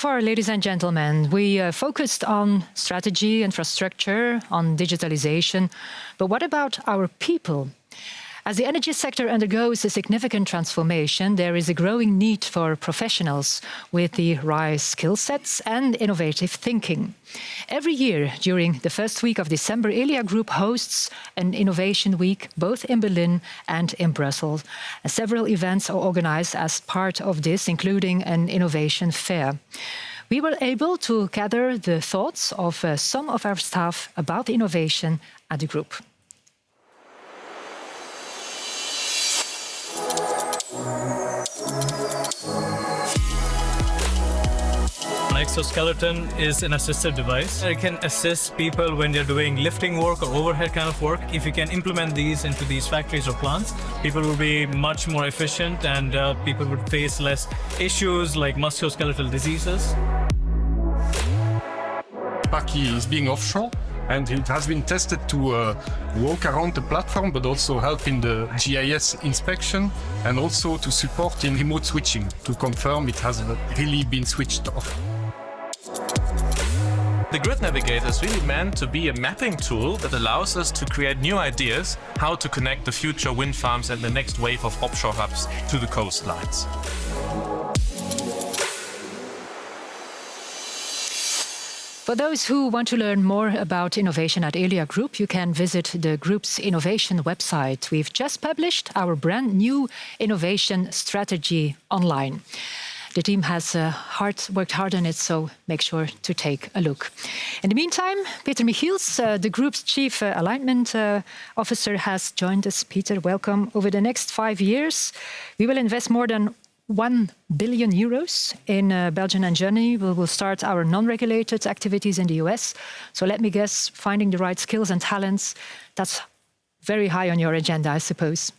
far, ladies and gentlemen, we focused on strategy, infrastructure, on digitalization. But what about our people? As the energy sector undergoes a significant transformation, there is a growing need for professionals with the right skill sets and innovative thinking. Every year, during the first week of December, Elia Group hosts an Innovation Week, both in Berlin and in Brussels. Several events are organized as part of this, including an innovation fair. We were able to gather the thoughts of some of our staff about innovation at the group. An exoskeleton is an assistive device. It can assist people when they're doing lifting work or overhead kind of work. If you can implement these into these factories or plants, people will be much more efficient and people would face less issues like musculoskeletal diseases. Paki is being offshore, and it has been tested to walk around the platform, but also help in the GIS inspection and also to support in remote switching to confirm it has really been switched off. The Grid Navigator is really meant to be a mapping tool that allows us to create new ideas how to connect the future wind farms and the next wave of offshore hubs to the coastlines. For those who want to learn more about innovation at Elia Group, you can visit the group's innovation website. We've just published our brand new innovation strategy online. The team has worked hard on it, so make sure to take a look. In the meantime, Peter Michiels, the group's Chief Alignment Officer, has joined us. Peter, welcome. Over the next 5 years, we will invest more than 1 billion euros in Belgium and Germany. We will start our non-regulated activities in the US. So let me guess, finding the right skills and talents, that's very high on your agenda, I suppose.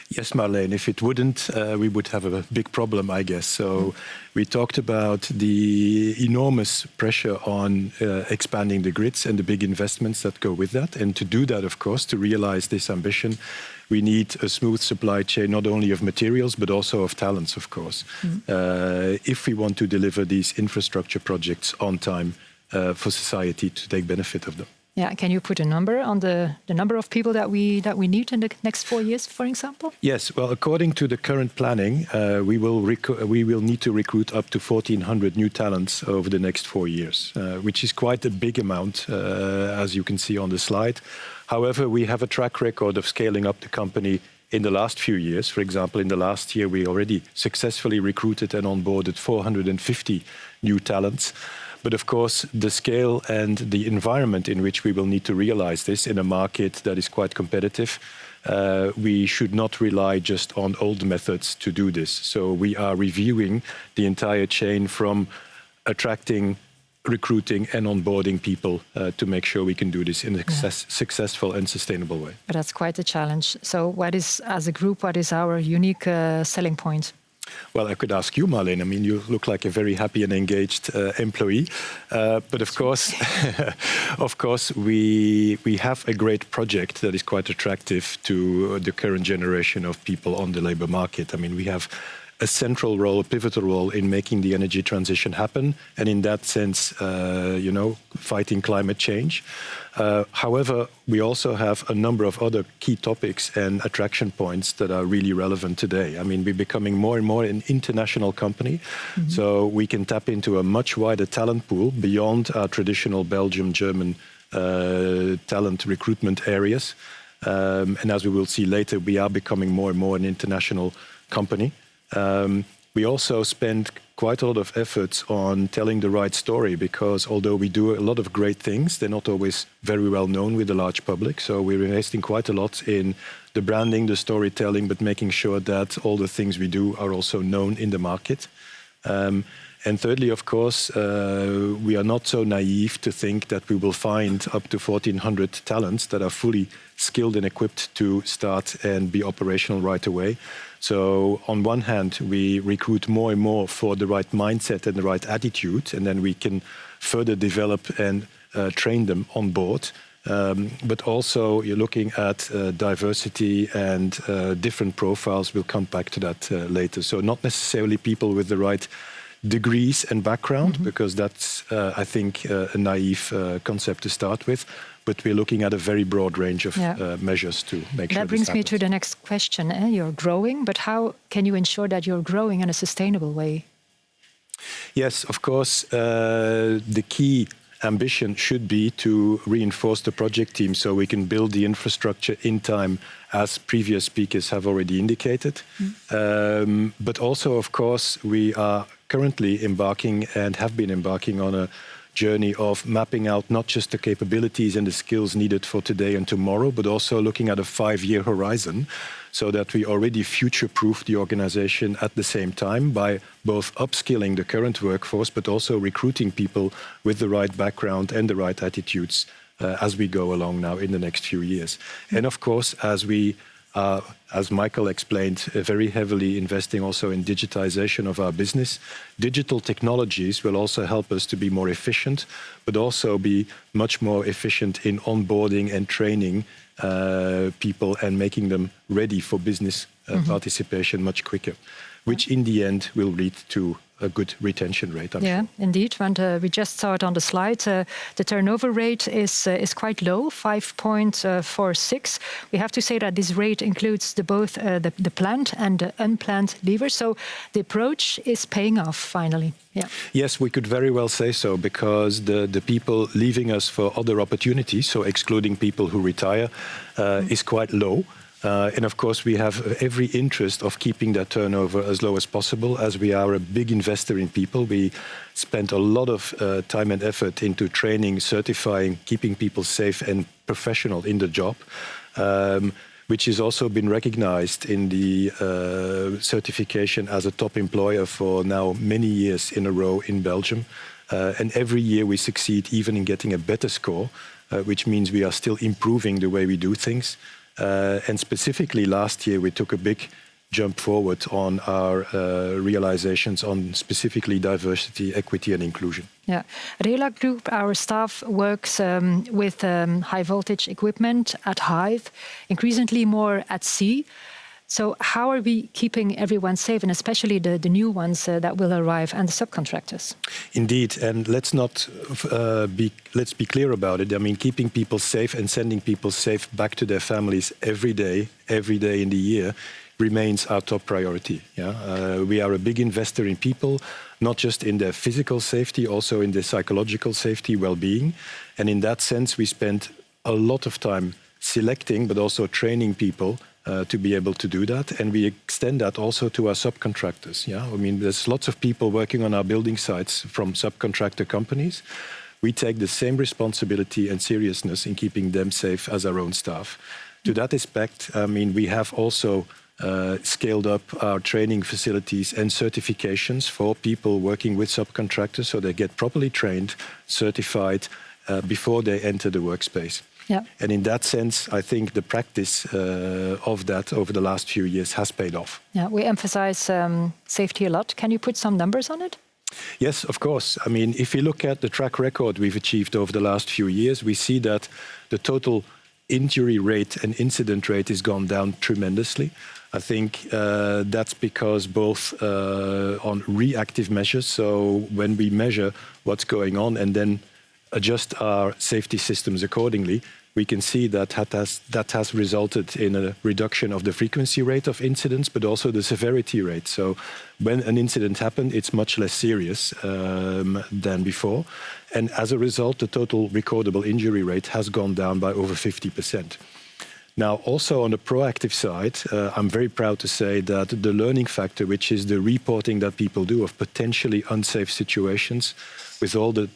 Yes, Marlene, if it wouldn't, we would have a big problem, I guess. So we talked about the enormous pressure on expanding the grids and the big investments that go with that. And to do that, of course, to realize this ambition, we need a smooth supply chain, not only of materials, but also of talents, of course, if we want to deliver these infrastructure projects on time for society to take benefit of them. Yeah, can you put a number on the number of people that we need in the next 4 years, for example? Yes, well, according to the current planning, we will need to recruit up to 1,400 new talents over the next 4 years, which is quite a big amount, as you can see on the slide. However, we have a track record of scaling up the company in the last few years. For example, in the last year, we already successfully recruited and onboarded 450 new talents. But of course, the scale and the environment in which we will need to realize this in a market that is quite competitive, we should not rely just on old methods to do this. So we are reviewing the entire chain from attracting, recruiting and onboarding people to make sure we can do this in a successful and sustainable way. But that's quite a challenge. So what is, as a group, what is our unique selling point? Well, I could ask you, Marlene. I mean, you look like a very happy and engaged employee. But of course, we have a great project that is quite attractive to the current generation of people on the labor market. I mean, we have a central role, a pivotal role in making the energy transition happen, and in that sense, fighting climate change. However, we also have a number of other key topics and attraction points that are really relevant today. I mean, we're becoming more and more an international company, so we can tap into a much wider talent pool beyond our traditional Belgium-German talent recruitment areas. And as we will see later, we are becoming more and more an international company. We also spend quite a lot of efforts on telling the right story, because although we do a lot of great things, they're not always very well known with the large public. So we're investing quite a lot in the branding, the storytelling, but making sure that all the things we do are also known in the market. And thirdly, of course, we are not so naive to think that we will find up to 1,400 talents that are fully skilled and equipped to start and be operational right away. So on one hand, we recruit more and more for the right mindset and the right attitude, and then we can further develop and train them on board. But also you're looking at diversity and different profiles. We'll come back to that later. So not necessarily people with the right degrees and background, because that's, I think, a naive concept to start with. But we're looking at a very broad range of measures to make sure that brings me to the next question. You're growing, but how can you ensure that you're growing in a sustainable way? Yes, of course, the key ambition should be to reinforce the project team so we can build the infrastructure in time, as previous speakers have already indicated. But also, of course, we are currently embarking and have been embarking on a journey of mapping out not just the capabilities and the skills needed for today and tomorrow, but also looking at a 5-year horizon so that we already future-proof the organization at the same time by both upskilling the current workforce, but also recruiting people with the right background and the right attitudes as we go along now in the next few years. And of course, as we as Michael explained, very heavily investing also in digitization of our business. Digital technologies will also help us to be more efficient, but also be much more efficient in onboarding and training people and making them ready for business participation much quicker, which in the end will lead to a good retention rate, I'm sure. Indeed. And we just saw it on the slide. The turnover rate is quite low, 5.46. We have to say that this rate includes both the planned and the unplanned leavers. So the approach is paying off finally. Yeah. Yes, we could very well say so, because the people leaving us for other opportunities, so excluding people who retire, is quite low. And of course, we have every interest of keeping that turnover as low as possible, as we are a big investor in people. We spent a lot of time and effort into training, certifying, keeping people safe and professional in the job, which has also been recognized in the certification as a top employer for now many years in a row in Belgium. And every year we succeed even in getting a better score, which means we are still improving the way we do things. And specifically last year, we took a big jump forward on our realizations on specifically diversity, equity and inclusion. Yeah. At Elia Group, our staff works with high voltage equipment at height, increasingly more at sea. So how are we keeping everyone safe, and especially the new ones that will arrive and the subcontractors? Indeed, and let's be clear about it. I mean, keeping people safe and sending people safe back to their families every day in the year remains our top priority. We are a big investor in people, not just in their physical safety, also in their psychological safety, well-being. And in that sense, we spend a lot of time selecting, but also training people to be able to do that. And we extend that also to our subcontractors. I mean, there's lots of people working on our building sites from subcontractor companies. We take the same responsibility and seriousness in keeping them safe as our own staff. To that aspect, I mean, we have also scaled up our training facilities and certifications for people working with subcontractors so they get properly trained, certified before they enter the workspace. Yeah. And in that sense, I think the practice of that over the last few years has paid off. Yeah, we emphasize safety a lot. Can you put some numbers on it? Yes, of course. I mean, if you look at the track record we've achieved over the last few years, we see that the total injury rate and incident rate has gone down tremendously. I think that's because both on reactive measures, so when we measure what's going on and then adjust our safety systems accordingly, we can see that that has resulted in a reduction of the frequency rate of incidents, but also the severity rate. So when an incident happened, it's much less serious than before. And as a result, the total recordable injury rate has gone down by over 50%. Now, also on the proactive side, I'm very proud to say that the learning factor, which is the reporting that people do of potentially unsafe situations, with all the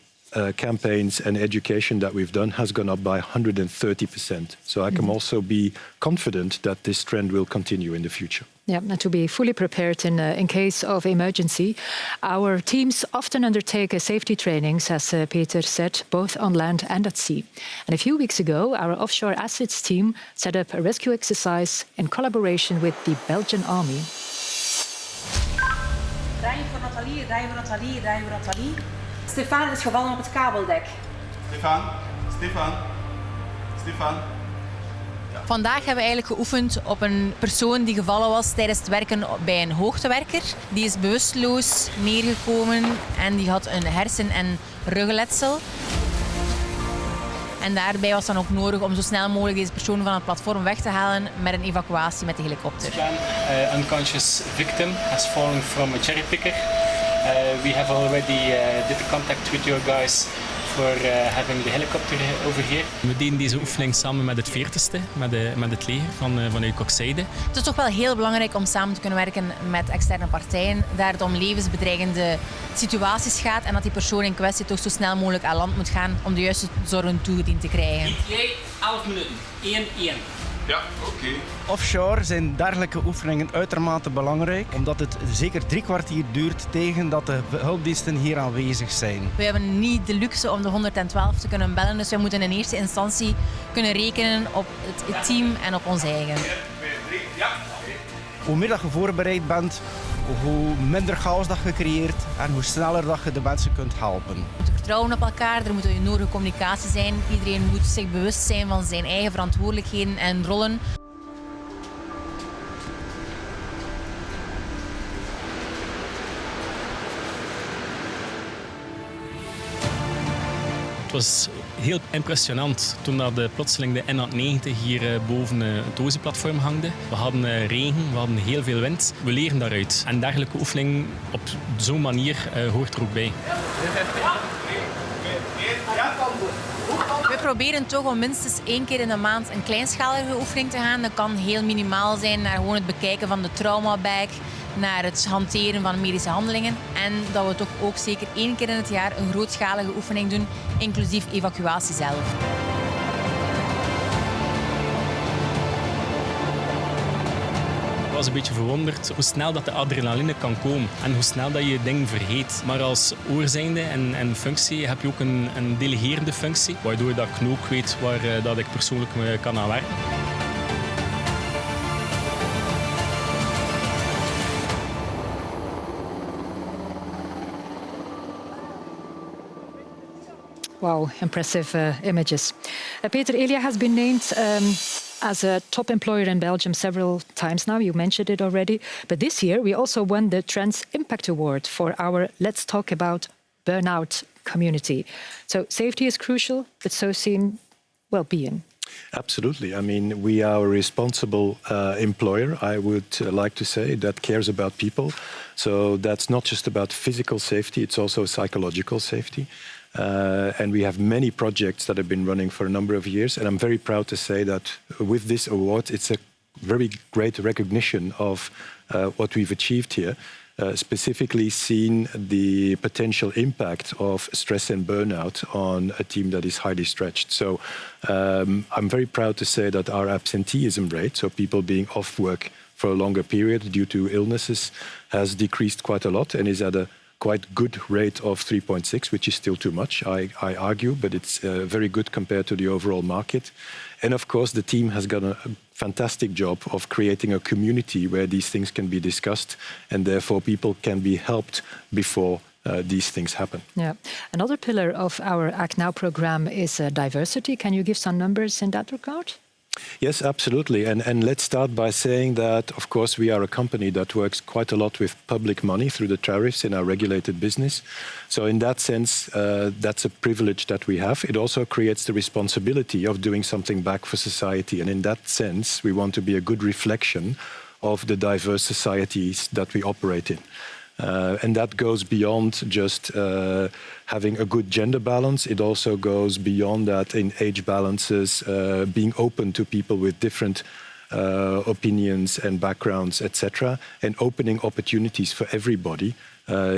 campaigns and education that we've done, has gone up by 130%. So I can also be confident that this trend will continue in the future. Yeah, and to be fully prepared in case of emergency. Our teams often undertake safety trainings, as Peter said, both on land and at sea. And a few weeks ago, our offshore assets team set up a rescue exercise in collaboration with the Belgian Army. Rijden voor Nathalie, rijden voor Nathalie, rijden voor Nathalie. Stefan is gevallen op het kabeldek. Stefan. Vandaag hebben we eigenlijk geoefend op een persoon die gevallen was tijdens het werken bij een hoogtewerker. Die is bewusteloos neergekomen en die had een hersen- en ruggenletsel. En daarbij was dan ook nodig om zo snel mogelijk deze persoon van het platform weg te halen met een evacuatie met de helikopter. Unconscious victim has fallen from a cherry picker. We have already did contact with your guys for having the helicopter over here. We deden deze oefening samen met het 40ste, met het leger vanuit Kokzijde. Het is toch wel heel belangrijk om samen te kunnen werken met externe partijen, daar het om levensbedreigende situaties gaat en dat die persoon in kwestie toch zo snel mogelijk aan land moet gaan om de juiste zorgen toegediend te krijgen. Jij 11 minuten, 1-1. Ja, oké. Offshore zijn dergelijke oefeningen uitermate belangrijk, omdat het zeker 3 kwartier duurt tegen dat de hulpdiensten hier aanwezig zijn. We hebben niet de luxe om de 112 te kunnen bellen, dus wij moeten in eerste instantie kunnen rekenen op het team en op ons eigen. Hoe meer dat je voorbereid bent, hoe minder chaos dat je creëert en hoe sneller dat je de mensen kunt helpen. We moeten vertrouwen op elkaar, er moet een nodige communicatie zijn. Iedereen moet zich bewust zijn van zijn eigen verantwoordelijkheden en rollen. Het was heel impressionant toen dat plotseling de N90 hier boven het Oze-platform hangde. We hadden regen, we hadden heel veel wind. We leren daaruit. En dergelijke oefening op zo'n manier hoort er ook bij. We proberen toch om minstens 1 keer in de maand een kleinschalige oefening te gaan. Dat kan heel minimaal zijn, naar gewoon het bekijken van de traumabag, naar het hanteren van medische handelingen. En dat we toch ook zeker 1 keer in het jaar een grootschalige oefening doen, inclusief evacuatie zelf. Ik was een beetje verwonderd hoe snel dat de adrenaline kan komen en hoe snel dat je dingen vergeet. Maar als oorzijnde en functie heb je ook een delegerende functie, waardoor dat ik ook weet waar dat ik persoonlijk kan aan werken. Wow, impressive images. Peter, Elia has been named as a top employer in Belgium several times now. You mentioned it already. But this year, we also won the Trans Impact Award for our Let's Talk About Burnout community. So safety is crucial, but so seem well-being. Absolutely. I mean, we are a responsible employer, I would like to say, that cares about people. So that's not just about physical safety, it's also psychological safety. And we have many projects that have been running for a number of years. And I'm very proud to say that with this award, it's a very great recognition of what we've achieved here. Specifically seen the potential impact of stress and burnout on a team that is highly stretched. So I'm very proud to say that our absenteeism rate, so people being off work for a longer period due to illnesses, has decreased quite a lot and is at a quite good rate of 3.6, which is still too much, I argue, but it's very good compared to the overall market. And of course, the team has done a fantastic job of creating a community where these things can be discussed and therefore people can be helped before these things happen. Yeah. Another pillar of our Act Now program is diversity. Can you give some numbers in that regard? Yes, absolutely. And let's start by saying that, of course, we are a company that works quite a lot with public money through the tariffs in our regulated business. So in that sense, that's a privilege that we have. It also creates the responsibility of doing something back for society. And in that sense, we want to be a good reflection of the diverse societies that we operate in. And that goes beyond just having a good gender balance. It also goes beyond that in age balances, being open to people with different opinions and backgrounds, etc., and opening opportunities for everybody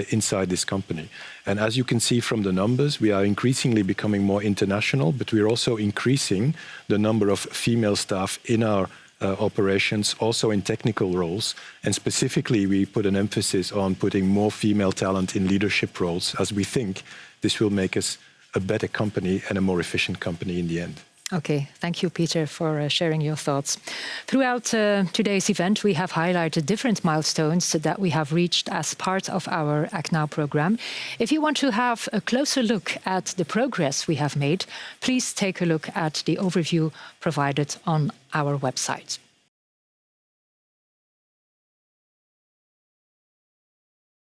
inside this company. And as you can see from the numbers, we are increasingly becoming more international, but we're also increasing the number of female staff in our operations, also in technical roles. And specifically, we put an emphasis on putting more female talent in leadership roles, as we think this will make us a better company and a more efficient company in the end. Okay, thank you, Peter, for sharing your thoughts. Throughout today's event, we have highlighted different milestones that we have reached as part of our Act Now program. If you want to have a closer look at the progress we have made, please take a look at the overview provided on our website.